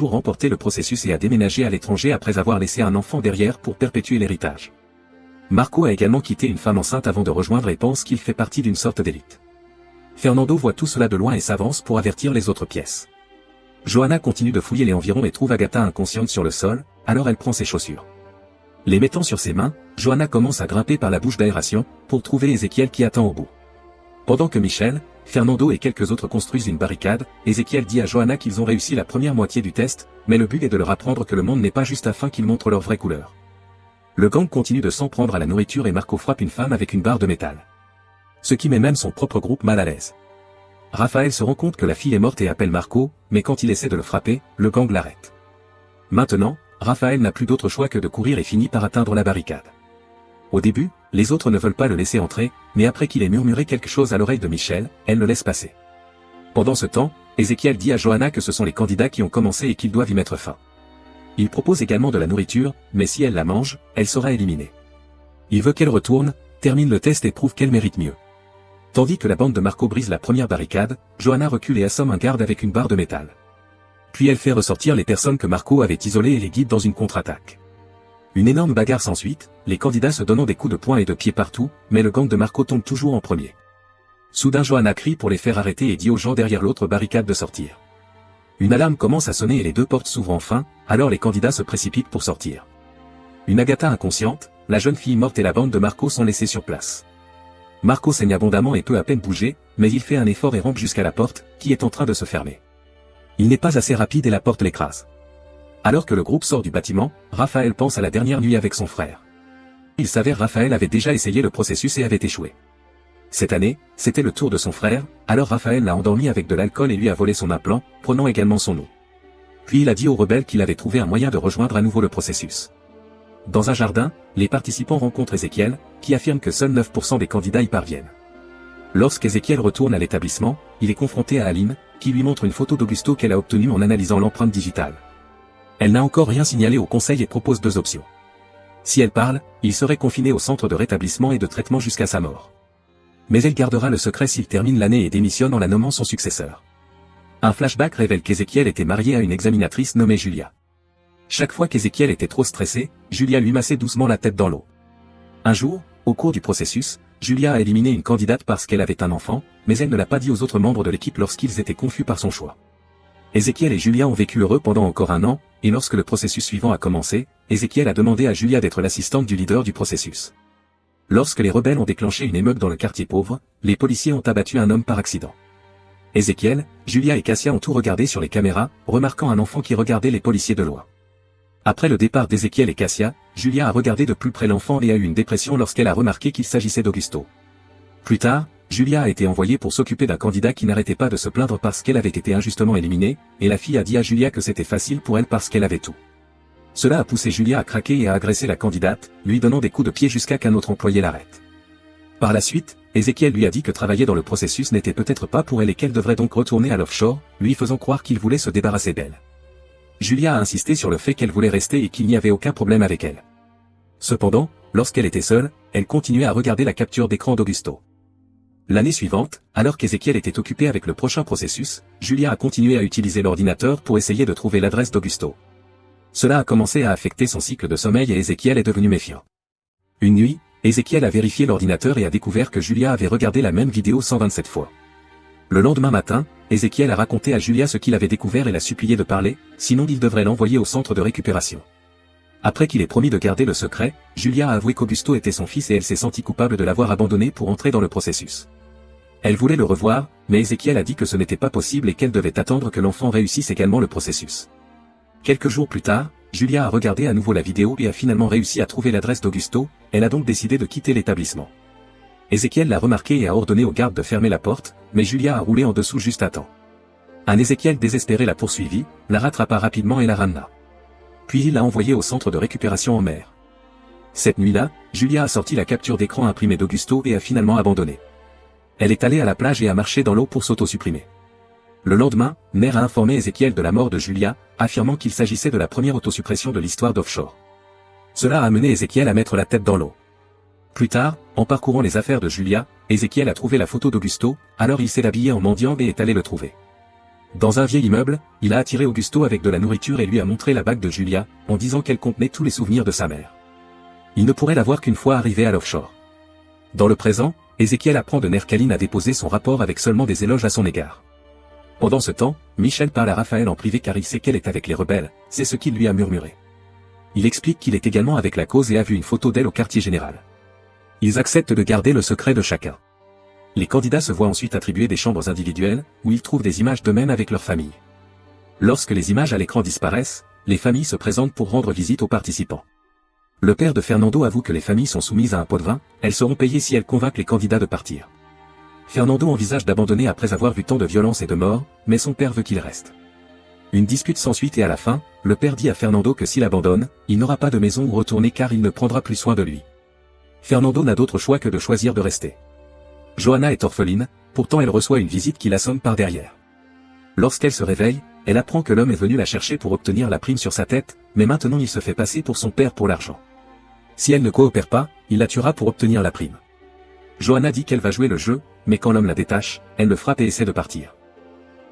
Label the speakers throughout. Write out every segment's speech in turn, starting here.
Speaker 1: jour remporté le processus et a déménagé à l'étranger après avoir laissé un enfant derrière pour perpétuer l'héritage. Marco a également quitté une femme enceinte avant de rejoindre et pense qu'il fait partie d'une sorte d'élite. Fernando voit tout cela de loin et s'avance pour avertir les autres pièces. Johanna continue de fouiller les environs et trouve Agatha inconsciente sur le sol, alors elle prend ses chaussures. Les mettant sur ses mains, Johanna commence à grimper par la bouche d'aération, pour trouver Ézéchiel qui attend au bout. Pendant que Michel, Fernando et quelques autres construisent une barricade, Ézéchiel dit à Johanna qu'ils ont réussi la première moitié du test, mais le but est de leur apprendre que le monde n'est pas juste afin qu'ils montrent leur vraie couleur. Le gang continue de s'en prendre à la nourriture et Marco frappe une femme avec une barre de métal. Ce qui met même son propre groupe mal à l'aise. Raphaël se rend compte que la fille est morte et appelle Marco, mais quand il essaie de le frapper, le gang l'arrête. Maintenant, Raphaël n'a plus d'autre choix que de courir et finit par atteindre la barricade. Au début, les autres ne veulent pas le laisser entrer, mais après qu'il ait murmuré quelque chose à l'oreille de Michel, elle le laisse passer. Pendant ce temps, Ézéchiel dit à Johanna que ce sont les candidats qui ont commencé et qu'ils doivent y mettre fin. Il propose également de la nourriture, mais si elle la mange, elle sera éliminée. Il veut qu'elle retourne, termine le test et prouve qu'elle mérite mieux. Tandis que la bande de Marco brise la première barricade, Johanna recule et assomme un garde avec une barre de métal. Puis elle fait ressortir les personnes que Marco avait isolées et les guide dans une contre-attaque. Une énorme bagarre s'ensuit, les candidats se donnant des coups de poing et de pied partout, mais le gang de Marco tombe toujours en premier. Soudain Johanna crie pour les faire arrêter et dit aux gens derrière l'autre barricade de sortir. Une alarme commence à sonner et les deux portes s'ouvrent enfin, alors les candidats se précipitent pour sortir. Une Agatha inconsciente, la jeune fille morte et la bande de Marco sont laissés sur place. Marco saigne abondamment et peut à peine bouger, mais il fait un effort et rampe jusqu'à la porte, qui est en train de se fermer. Il n'est pas assez rapide et la porte l'écrase. Alors que le groupe sort du bâtiment, Raphaël pense à la dernière nuit avec son frère. Il s'avère Raphaël avait déjà essayé le processus et avait échoué. Cette année, c'était le tour de son frère, alors Raphaël l'a endormi avec de l'alcool et lui a volé son implant, prenant également son eau. Puis il a dit aux rebelles qu'il avait trouvé un moyen de rejoindre à nouveau le processus. Dans un jardin, les participants rencontrent Ézéchiel, qui affirme que seuls 9% des candidats y parviennent. Lorsqu'Ézéchiel retourne à l'établissement, il est confronté à Aline, qui lui montre une photo d'Augusto qu'elle a obtenue en analysant l'empreinte digitale. Elle n'a encore rien signalé au conseil et propose deux options. Si elle parle, il serait confiné au centre de rétablissement et de traitement jusqu'à sa mort. Mais elle gardera le secret s'il termine l'année et démissionne en la nommant son successeur. Un flashback révèle qu'Ézéchiel était marié à une examinatrice nommée Julia. Chaque fois qu'Ézéchiel était trop stressé, Julia lui massait doucement la tête dans l'eau. Un jour, au cours du processus, Julia a éliminé une candidate parce qu'elle avait un enfant, mais elle ne l'a pas dit aux autres membres de l'équipe lorsqu'ils étaient confus par son choix. Ézéchiel et Julia ont vécu heureux pendant encore un an, et lorsque le processus suivant a commencé, Ézéchiel a demandé à Julia d'être l'assistante du leader du processus. Lorsque les rebelles ont déclenché une émeute dans le quartier pauvre, les policiers ont abattu un homme par accident. Ézéchiel, Julia et Cassia ont tout regardé sur les caméras, remarquant un enfant qui regardait les policiers de loin. Après le départ d'Ézéchiel et Cassia, Julia a regardé de plus près l'enfant et a eu une dépression lorsqu'elle a remarqué qu'il s'agissait d'Augusto. Plus tard, Julia a été envoyée pour s'occuper d'un candidat qui n'arrêtait pas de se plaindre parce qu'elle avait été injustement éliminée, et la fille a dit à Julia que c'était facile pour elle parce qu'elle avait tout. Cela a poussé Julia à craquer et à agresser la candidate, lui donnant des coups de pied jusqu'à qu'un autre employé l'arrête. Par la suite, Ézéchiel lui a dit que travailler dans le processus n'était peut-être pas pour elle et qu'elle devrait donc retourner à l'offshore, lui faisant croire qu'il voulait se débarrasser d'elle. Julia a insisté sur le fait qu'elle voulait rester et qu'il n'y avait aucun problème avec elle. Cependant, lorsqu'elle était seule, elle continuait à regarder la capture d'écran d'Augusto. L'année suivante, alors qu'Ézéchiel était occupé avec le prochain processus, Julia a continué à utiliser l'ordinateur pour essayer de trouver l'adresse d'Augusto. Cela a commencé à affecter son cycle de sommeil et Ézéchiel est devenu méfiant. Une nuit, Ézéchiel a vérifié l'ordinateur et a découvert que Julia avait regardé la même vidéo 127 fois. Le lendemain matin, Ézéchiel a raconté à Julia ce qu'il avait découvert et l'a supplié de parler, sinon il devrait l'envoyer au centre de récupération. Après qu'il ait promis de garder le secret, Julia a avoué qu'Augusto était son fils et elle s'est sentie coupable de l'avoir abandonné pour entrer dans le processus. Elle voulait le revoir, mais Ézéchiel a dit que ce n'était pas possible et qu'elle devait attendre que l'enfant réussisse également le processus. Quelques jours plus tard, Julia a regardé à nouveau la vidéo et a finalement réussi à trouver l'adresse d'Augusto, elle a donc décidé de quitter l'établissement. Ézéchiel l'a remarqué et a ordonné aux gardes de fermer la porte, mais Julia a roulé en dessous juste à temps. Un Ézéchiel désespéré l'a poursuivie, la rattrapa rapidement et la ramena. Puis il l'a envoyée au centre de récupération en mer. Cette nuit-là, Julia a sorti la capture d'écran imprimée d'Augusto et a finalement abandonné. Elle est allée à la plage et a marché dans l'eau pour s'auto-supprimer. Le lendemain, Ner a informé Ézéchiel de la mort de Julia, affirmant qu'il s'agissait de la première autosuppression de l'histoire d'Offshore. Cela a amené Ézéchiel à mettre la tête dans l'eau. Plus tard, en parcourant les affaires de Julia, Ézéchiel a trouvé la photo d'Augusto, alors il s'est habillé en mendiant et est allé le trouver. Dans un vieil immeuble, il a attiré Augusto avec de la nourriture et lui a montré la bague de Julia, en disant qu'elle contenait tous les souvenirs de sa mère. Il ne pourrait la voir qu'une fois arrivé à l'offshore. Dans le présent, Ézéchiel apprend de Nerkaline à déposer son rapport avec seulement des éloges à son égard. Pendant ce temps, Michel parle à Raphaël en privé car il sait qu'elle est avec les rebelles, c'est ce qu'il lui a murmuré. Il explique qu'il est également avec la cause et a vu une photo d'elle au quartier général. Ils acceptent de garder le secret de chacun. Les candidats se voient ensuite attribuer des chambres individuelles, où ils trouvent des images d'eux-mêmes avec leur famille. Lorsque les images à l'écran disparaissent, les familles se présentent pour rendre visite aux participants. Le père de Fernando avoue que les familles sont soumises à un pot de vin, elles seront payées si elles convainquent les candidats de partir. Fernando envisage d'abandonner après avoir vu tant de violence et de mort, mais son père veut qu'il reste. Une dispute s'ensuit et à la fin, le père dit à Fernando que s'il abandonne, il n'aura pas de maison où retourner car il ne prendra plus soin de lui. Fernando n'a d'autre choix que de choisir de rester. Johanna est orpheline, pourtant elle reçoit une visite qui l'assomme par derrière. Lorsqu'elle se réveille, elle apprend que l'homme est venu la chercher pour obtenir la prime sur sa tête, mais maintenant il se fait passer pour son père pour l'argent. Si elle ne coopère pas, il la tuera pour obtenir la prime. Johanna dit qu'elle va jouer le jeu, mais quand l'homme la détache, elle le frappe et essaie de partir.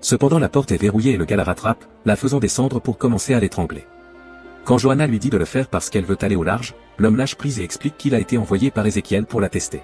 Speaker 1: Cependant la porte est verrouillée et le gars la rattrape, la faisant descendre pour commencer à l'étrangler. Quand Johanna lui dit de le faire parce qu'elle veut aller au large, l'homme lâche prise et explique qu'il a été envoyé par Ézéchiel pour la tester.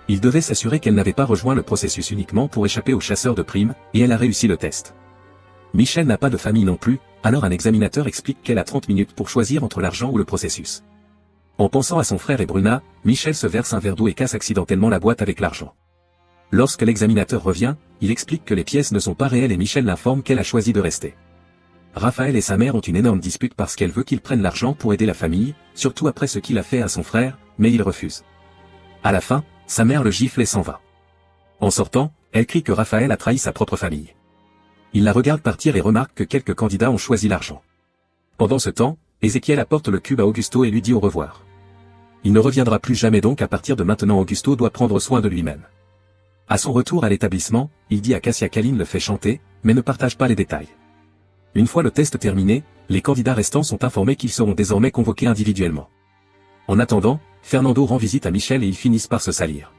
Speaker 1: Il devait s'assurer qu'elle n'avait pas rejoint le processus uniquement pour échapper aux chasseurs de primes, et elle a réussi le test. Michel n'a pas de famille non plus, alors un examinateur explique qu'elle a 30 minutes pour choisir entre l'argent ou le processus. En pensant à son frère et Bruna, Michel se verse un verre d'eau et casse accidentellement la boîte avec l'argent. Lorsque l'examinateur revient, il explique que les pièces ne sont pas réelles et Michel l'informe qu'elle a choisi de rester. Raphaël et sa mère ont une énorme dispute parce qu'elle veut qu'il prenne l'argent pour aider la famille, surtout après ce qu'il a fait à son frère, mais il refuse. À la fin, sa mère le gifle et s'en va. En sortant, elle crie que Raphaël a trahi sa propre famille. Il la regarde partir et remarque que quelques candidats ont choisi l'argent. Pendant ce temps, Ézéchiel apporte le cube à Augusto et lui dit au revoir. Il ne reviendra plus jamais donc à partir de maintenant Augusto doit prendre soin de lui-même. À son retour à l'établissement, il dit à Cassia qu'Aline le fait chanter, mais ne partage pas les détails. Une fois le test terminé, les candidats restants sont informés qu'ils seront désormais convoqués individuellement. En attendant, Fernando rend visite à Michel et ils finissent par se salir.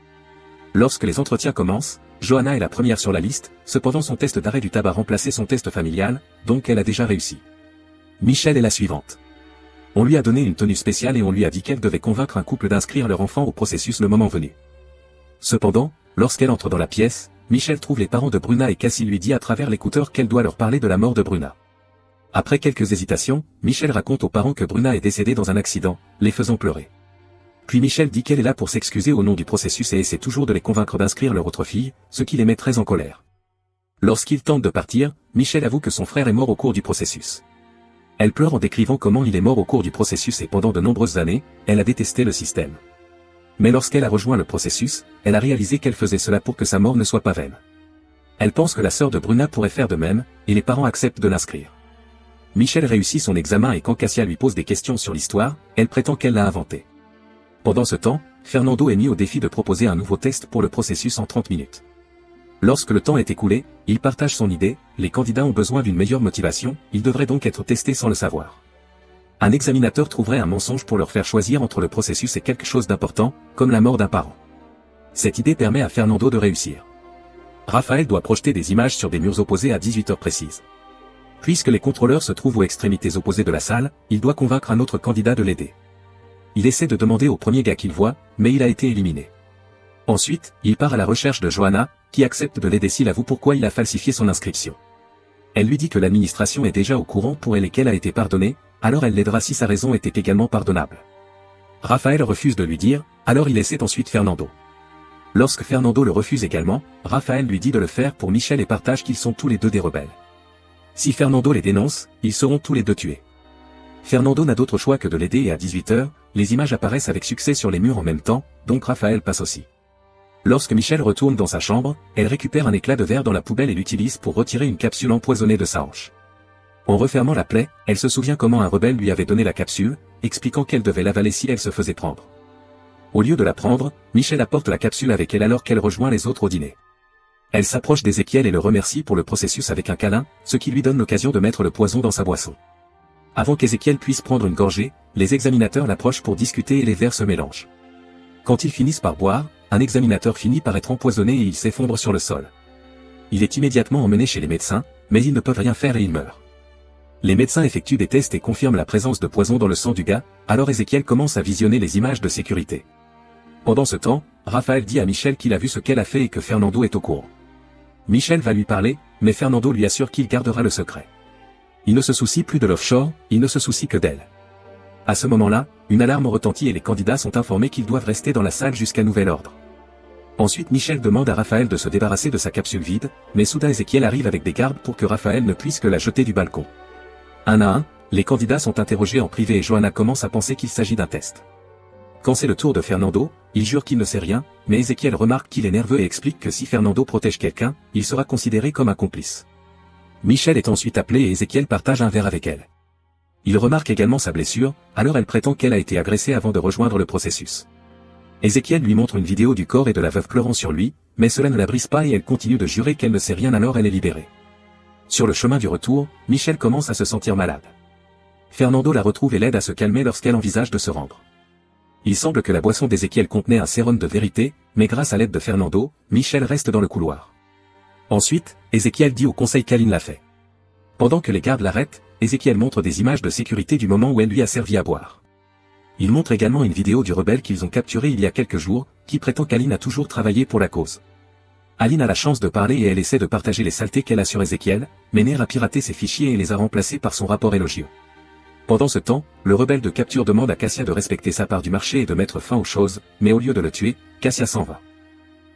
Speaker 1: Lorsque les entretiens commencent, Johanna est la première sur la liste, cependant son test d'arrêt du tabac a remplacé son test familial, donc elle a déjà réussi. Michel est la suivante. On lui a donné une tenue spéciale et on lui a dit qu'elle devait convaincre un couple d'inscrire leur enfant au processus le moment venu. Cependant, lorsqu'elle entre dans la pièce, Michel trouve les parents de Bruna et Cassie lui dit à travers l'écouteur qu'elle doit leur parler de la mort de Bruna. Après quelques hésitations, Michel raconte aux parents que Bruna est décédée dans un accident, les faisant pleurer. Puis Michel dit qu'elle est là pour s'excuser au nom du processus et essaie toujours de les convaincre d'inscrire leur autre fille, ce qui les met très en colère. Lorsqu'ils tentent de partir, Michel avoue que son frère est mort au cours du processus. Elle pleure en décrivant comment il est mort au cours du processus et pendant de nombreuses années, elle a détesté le système. Mais lorsqu'elle a rejoint le processus, elle a réalisé qu'elle faisait cela pour que sa mort ne soit pas vaine. Elle pense que la sœur de Bruna pourrait faire de même, et les parents acceptent de l'inscrire. Michel réussit son examen et quand Cassia lui pose des questions sur l'histoire, elle prétend qu'elle l'a inventé. Pendant ce temps, Fernando est mis au défi de proposer un nouveau test pour le processus en 30 minutes. Lorsque le temps est écoulé, il partage son idée, les candidats ont besoin d'une meilleure motivation, ils devraient donc être testés sans le savoir. Un examinateur trouverait un mensonge pour leur faire choisir entre le processus et quelque chose d'important, comme la mort d'un parent. Cette idée permet à Fernando de réussir. Raphaël doit projeter des images sur des murs opposés à 18 heures précises. Puisque les contrôleurs se trouvent aux extrémités opposées de la salle, il doit convaincre un autre candidat de l'aider. Il essaie de demander au premier gars qu'il voit, mais il a été éliminé. Ensuite, il part à la recherche de Johanna, qui accepte de l'aider s'il avoue pourquoi il a falsifié son inscription. Elle lui dit que l'administration est déjà au courant pour elle et qu'elle a été pardonnée, alors elle l'aidera si sa raison était également pardonnable. Raphaël refuse de lui dire, alors il essaie ensuite Fernando. Lorsque Fernando le refuse également, Raphaël lui dit de le faire pour Michel et partage qu'ils sont tous les deux des rebelles. Si Fernando les dénonce, ils seront tous les deux tués. Fernando n'a d'autre choix que de l'aider et à 18h, les images apparaissent avec succès sur les murs en même temps, donc Raphaël passe aussi. Lorsque Michel retourne dans sa chambre, elle récupère un éclat de verre dans la poubelle et l'utilise pour retirer une capsule empoisonnée de sa hanche. En refermant la plaie, elle se souvient comment un rebelle lui avait donné la capsule, expliquant qu'elle devait l'avaler si elle se faisait prendre. Au lieu de la prendre, Michel apporte la capsule avec elle alors qu'elle rejoint les autres au dîner. Elle s'approche d'Ézéchiel et le remercie pour le processus avec un câlin, ce qui lui donne l'occasion de mettre le poison dans sa boisson. Avant qu'Ézéchiel puisse prendre une gorgée, les examinateurs l'approchent pour discuter et les verres se mélangent. Quand ils finissent par boire, un examinateur finit par être empoisonné et il s'effondre sur le sol. Il est immédiatement emmené chez les médecins, mais ils ne peuvent rien faire et il meurt. Les médecins effectuent des tests et confirment la présence de poison dans le sang du gars, alors Ézéchiel commence à visionner les images de sécurité. Pendant ce temps, Raphaël dit à Michel qu'il a vu ce qu'elle a fait et que Fernando est au courant. Michel va lui parler, mais Fernando lui assure qu'il gardera le secret. Il ne se soucie plus de l'offshore, il ne se soucie que d'elle. À ce moment-là, une alarme retentit et les candidats sont informés qu'ils doivent rester dans la salle jusqu'à nouvel ordre. Ensuite Michel demande à Raphaël de se débarrasser de sa capsule vide, mais soudain Ézéchiel arrive avec des gardes pour que Raphaël ne puisse que la jeter du balcon. Un à un, les candidats sont interrogés en privé et Johanna commence à penser qu'il s'agit d'un test. Quand c'est le tour de Fernando, il jure qu'il ne sait rien, mais Ézéchiel remarque qu'il est nerveux et explique que si Fernando protège quelqu'un, il sera considéré comme un complice. Michel est ensuite appelé et Ézéchiel partage un verre avec elle. Il remarque également sa blessure, alors elle prétend qu'elle a été agressée avant de rejoindre le processus. Ézéchiel lui montre une vidéo du corps et de la veuve pleurant sur lui, mais cela ne la brise pas et elle continue de jurer qu'elle ne sait rien alors elle est libérée. Sur le chemin du retour, Michel commence à se sentir malade. Fernando la retrouve et l'aide à se calmer lorsqu'elle envisage de se rendre. Il semble que la boisson d'Ézéchiel contenait un sérum de vérité, mais grâce à l'aide de Fernando, Michel reste dans le couloir. Ensuite, Ézéchiel dit au conseil qu'Aline l'a fait. Pendant que les gardes l'arrêtent, Ézéchiel montre des images de sécurité du moment où elle lui a servi à boire. Il montre également une vidéo du rebelle qu'ils ont capturé il y a quelques jours, qui prétend qu'Aline a toujours travaillé pour la cause. Aline a la chance de parler et elle essaie de partager les saletés qu'elle a sur Ézéchiel, mais Ner a piraté ses fichiers et les a remplacés par son rapport élogieux. Pendant ce temps, le rebelle de capture demande à Cassia de respecter sa part du marché et de mettre fin aux choses, mais au lieu de le tuer, Cassia s'en va.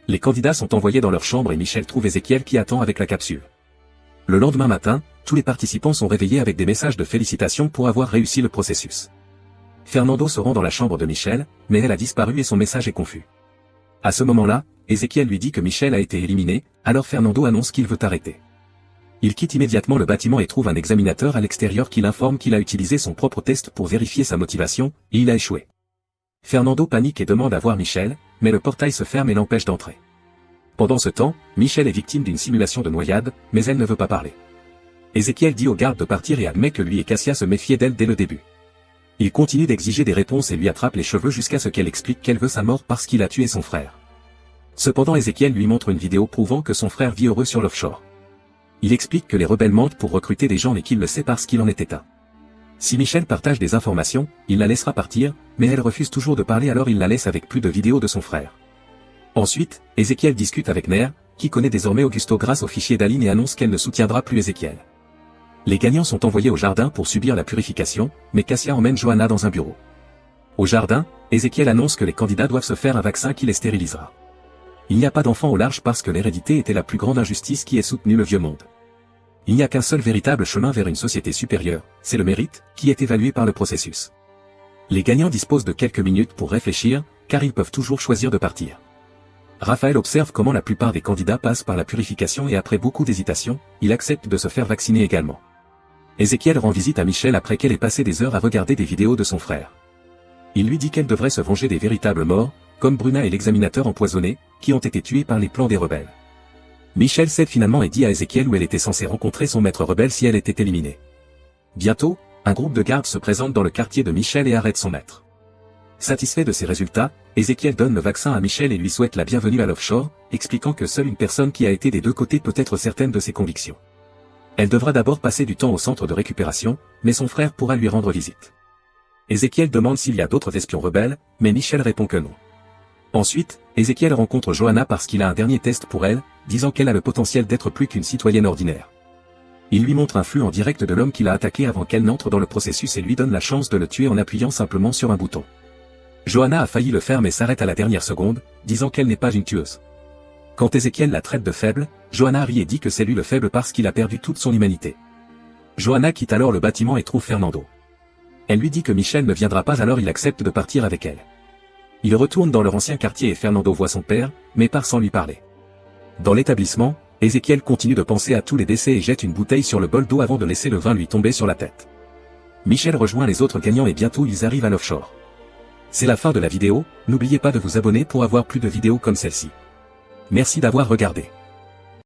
Speaker 1: Les candidats sont envoyés dans leur chambre et Michel trouve Ézéchiel qui attend avec la capsule. Le lendemain matin, tous les participants sont réveillés avec des messages de félicitations pour avoir réussi le processus. Fernando se rend dans la chambre de Michel, mais elle a disparu et son message est confus. À ce moment-là, Ézéchiel lui dit que Michel a été éliminé, alors Fernando annonce qu'il veut arrêter. Il quitte immédiatement le bâtiment et trouve un examinateur à l'extérieur qui l'informe qu'il a utilisé son propre test pour vérifier sa motivation, et il a échoué. Fernando panique et demande à voir Michel, mais le portail se ferme et l'empêche d'entrer. Pendant ce temps, Michel est victime d'une simulation de noyade, mais elle ne veut pas parler. Ézéchiel dit aux gardes de partir et admet que lui et Cassia se méfiaient d'elle dès le début. Il continue d'exiger des réponses et lui attrape les cheveux jusqu'à ce qu'elle explique qu'elle veut sa mort parce qu'il a tué son frère. Cependant Ézéchiel lui montre une vidéo prouvant que son frère vit heureux sur l'offshore. Il explique que les rebelles mentent pour recruter des gens et qu'il le sait parce qu'il en était un. Si Michel partage des informations, il la laissera partir, mais elle refuse toujours de parler alors il la laisse avec plus de vidéos de son frère. Ensuite, Ézéchiel discute avec Ner, qui connaît désormais Augusto grâce au fichier d'Aline et annonce qu'elle ne soutiendra plus Ézéchiel. Les gagnants sont envoyés au jardin pour subir la purification, mais Cassia emmène Johanna dans un bureau. Au jardin, Ézéchiel annonce que les candidats doivent se faire un vaccin qui les stérilisera. Il n'y a pas d'enfants au large parce que l'hérédité était la plus grande injustice qui ait soutenu le vieux monde. Il n'y a qu'un seul véritable chemin vers une société supérieure, c'est le mérite, qui est évalué par le processus. Les gagnants disposent de quelques minutes pour réfléchir, car ils peuvent toujours choisir de partir. Raphaël observe comment la plupart des candidats passent par la purification et après beaucoup d'hésitation, il accepte de se faire vacciner également. Ézéchiel rend visite à Michel après qu'elle ait passé des heures à regarder des vidéos de son frère. Il lui dit qu'elle devrait se venger des véritables morts, comme Bruna et l'examinateur empoisonné, qui ont été tués par les plans des rebelles. Michel cède finalement et dit à Ézéchiel où elle était censée rencontrer son maître rebelle si elle était éliminée. Bientôt, un groupe de gardes se présente dans le quartier de Michel et arrête son maître. Satisfait de ses résultats, Ézéchiel donne le vaccin à Michel et lui souhaite la bienvenue à l'offshore, expliquant que seule une personne qui a été des deux côtés peut être certaine de ses convictions. Elle devra d'abord passer du temps au centre de récupération, mais son frère pourra lui rendre visite. Ézéchiel demande s'il y a d'autres espions rebelles, mais Michel répond que non. Ensuite, Ézéchiel rencontre Johanna parce qu'il a un dernier test pour elle, disant qu'elle a le potentiel d'être plus qu'une citoyenne ordinaire. Il lui montre un flux en direct de l'homme qui l'a attaqué avant qu'elle n'entre dans le processus et lui donne la chance de le tuer en appuyant simplement sur un bouton. Johanna a failli le faire mais s'arrête à la dernière seconde, disant qu'elle n'est pas une tueuse. Quand Ézéchiel la traite de faible, Johanna rit et dit que c'est lui le faible parce qu'il a perdu toute son humanité. Johanna quitte alors le bâtiment et trouve Fernando. Elle lui dit que Michel ne viendra pas alors il accepte de partir avec elle. Il retourne dans leur ancien quartier et Fernando voit son père, mais part sans lui parler. Dans l'établissement, Ézéchiel continue de penser à tous les décès et jette une bouteille sur le bol d'eau avant de laisser le vin lui tomber sur la tête. Michel rejoint les autres gagnants et bientôt ils arrivent à l'offshore. C'est la fin de la vidéo, n'oubliez pas de vous abonner pour avoir plus de vidéos comme celle-ci. Merci d'avoir regardé.